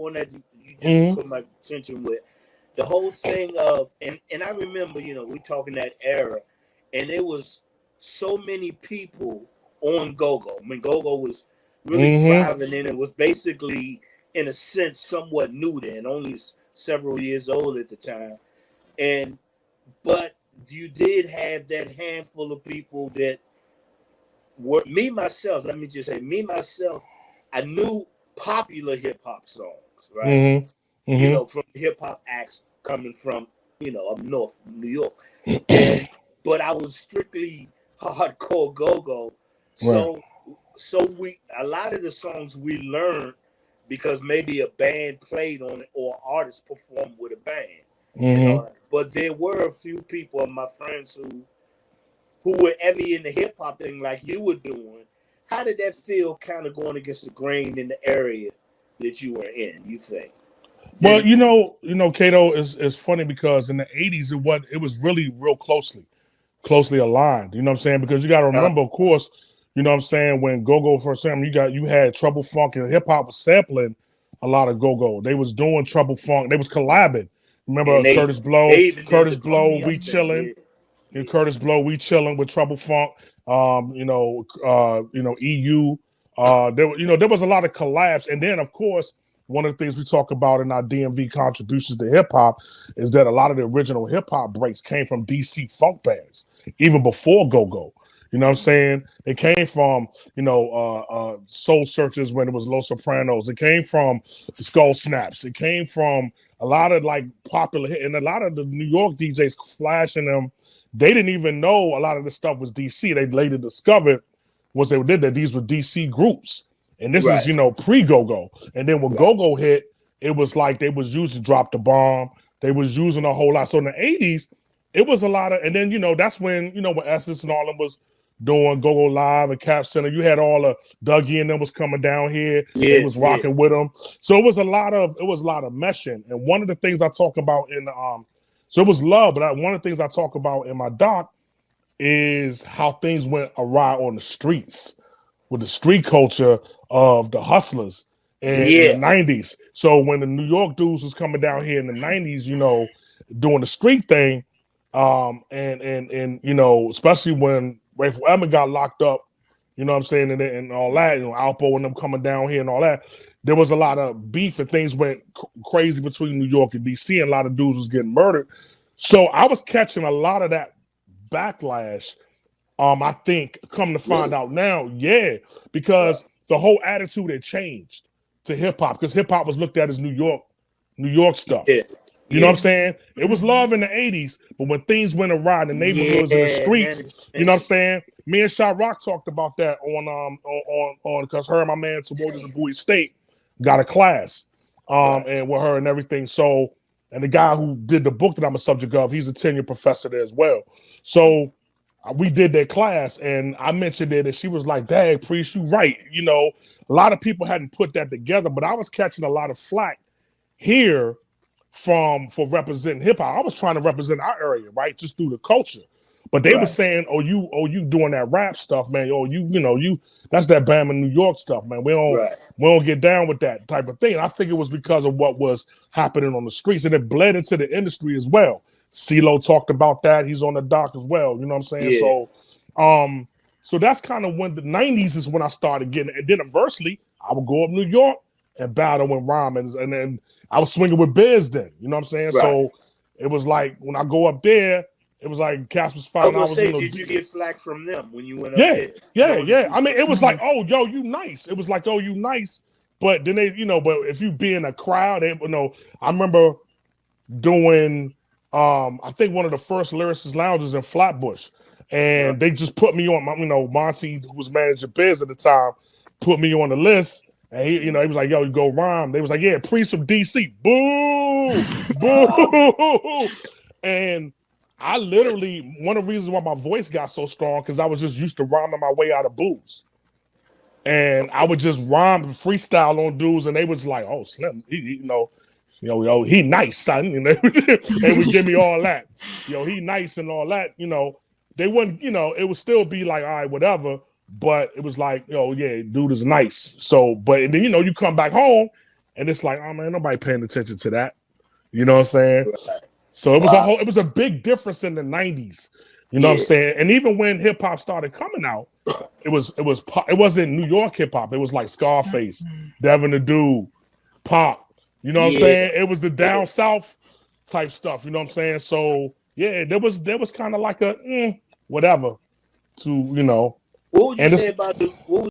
one that you just Mm-hmm. caught my attention with. The whole thing of and I remember, we talking that era, and it was so many people on go-go. I mean, go-go was really Mm-hmm. thriving, and it was basically, in a sense, somewhat new then, only several years old at the time. And but you did have that handful of people that were me myself. Let me just say, me myself, I knew popular hip hop songs, right? Mm-hmm. Mm-hmm. From hip hop acts coming from, up north, New York. And but I was strictly hardcore go-go. Right. So we a lot of the songs we learned because maybe a band played on it or artists performed with a band and all Mm-hmm. that. But there were a few people of my friends who were heavy in the hip hop thing like you were doing. How did that feel kind of going against the grain in the area that you were in, you think? Did Well, it Kato is funny because in the 80s it was really real closely aligned. You know what I'm saying? Because you gotta uh, remember, of course, you know what I'm saying, when go-go first time you had Trouble Funk and hip hop was sampling a lot of go-go. They was doing Trouble Funk, they was collabing. Remember and they even did the Curtis Pump Blow, Me We Up thing, Chillin', yeah. and Yeah. Curtis Blow, We Chillin' with Trouble Funk. EU. There was a lot of collabs, and then of course one of the things we talk about in our DMV contributions to hip hop is that a lot of the original hip hop breaks came from DC funk bands, even before go go. You know what I'm saying? It came from Soul Searchers when it was Los Sopranos. It came from Skull Snaps. It came from a lot of like popular hit, and a lot of the New York DJs flashing them. They didn't even know a lot of this stuff was DC. They later discovered once they did that these were DC groups, and this is Right, pre go go. And then when right. go go hit, it was like they was using Drop the Bomb. They was using a whole lot. So in the 80s, it was a lot of, and then that's when when Essence and all them was doing Go Go Live and Cap Center. You had all the Dougie and them was coming down here. They Yeah, was yeah. rocking with them. So it was a lot of meshing. And one of the things I talk about in the so it was love, but one of the things I talk about in my doc is how things went awry on the streets with the street culture of the hustlers in the Yeah. 90s. So when the New York dudes was coming down here in the 90s, doing the street thing, and especially when Rayful Emmett got locked up, you know what I'm saying, and all that, Alpo and them coming down here and all that, there was a lot of beef and things went crazy between New York and DC, and a lot of dudes was getting murdered. So I was catching a lot of that backlash. I think come to find Really? out now, yeah, Right. because the whole attitude had changed to hip hop because hip hop was looked at as New York stuff. Yeah. You know what Yeah. I'm saying? It was love in the 80s, but when things went awry in the neighborhoods and the Yeah. Now streets, that you you know what I'm mention it. saying? Me and Shot Rock talked about that on because her and my man Timothée and Bowie State got a class Right. and with her and everything. So, and the guy who did the book that I'm a subject of, he's a tenure professor there as well. So we did that class, and I mentioned it, and she was like, "Dang, Priest, you right." A lot of people hadn't put that together, but I was catching a lot of flack here for representing hip hop. I was trying to represent our area, right, just through the culture. But they were Right. saying, "Oh, you doing that rap stuff, man? Oh, you that's that Bama New York stuff, man. We don't Right. we don't get down with that type of thing." And I think it was because of what was happening on the streets, and it bled into the industry as well. CeeLo talked about that. He's on the dock as well. You know what I'm saying? Yeah. So that's kind of when the 90s is when I started getting it. And then inversely, I would go up New York and battle with Rhymes, and then I was swinging with Biz then. You know what I'm saying? Right. So it was like when I go up there, it was like Casper's I was finding I gonna was say, did you get flack from them when you went up yeah, there? yeah, Knowing yeah. that I you mean, it was like, oh, yo, you nice. It was like, oh, you nice. But then but if you be in a crowd, I remember doing I think one of the first lyricist lounges in Flatbush. right. And they just put me on Monty, who was managing Biz at the time, put me on the list. And he was like, yo, you go rhyme. They was like, yeah, Priest from DC. Boo! Boo! And I literally, one of the reasons why my voice got so strong, because I was just used to rhyming my way out of booze. And I would just rhyme and freestyle on dudes, and they was like, "Oh, Slim, he nice, son." They would give me all that. He nice and all that. They wouldn't. It would still be like, all right, whatever. But it was like, yeah, dude is nice. So, but and then you come back home, and it's like, oh man, nobody paying attention to that. You know what I'm saying? Right. So it Wow. was a big difference in the 90s. You know what I'm Yeah. saying? And even when hip hop started coming out, it wasn't New York hip hop. It was like Scarface, Devin the Dude, Pop. You know what I'm Yeah. saying? It was the down south type stuff. You know what I'm saying? So yeah, there was kind of like a whatever to, you know. What would you And say it's about the what would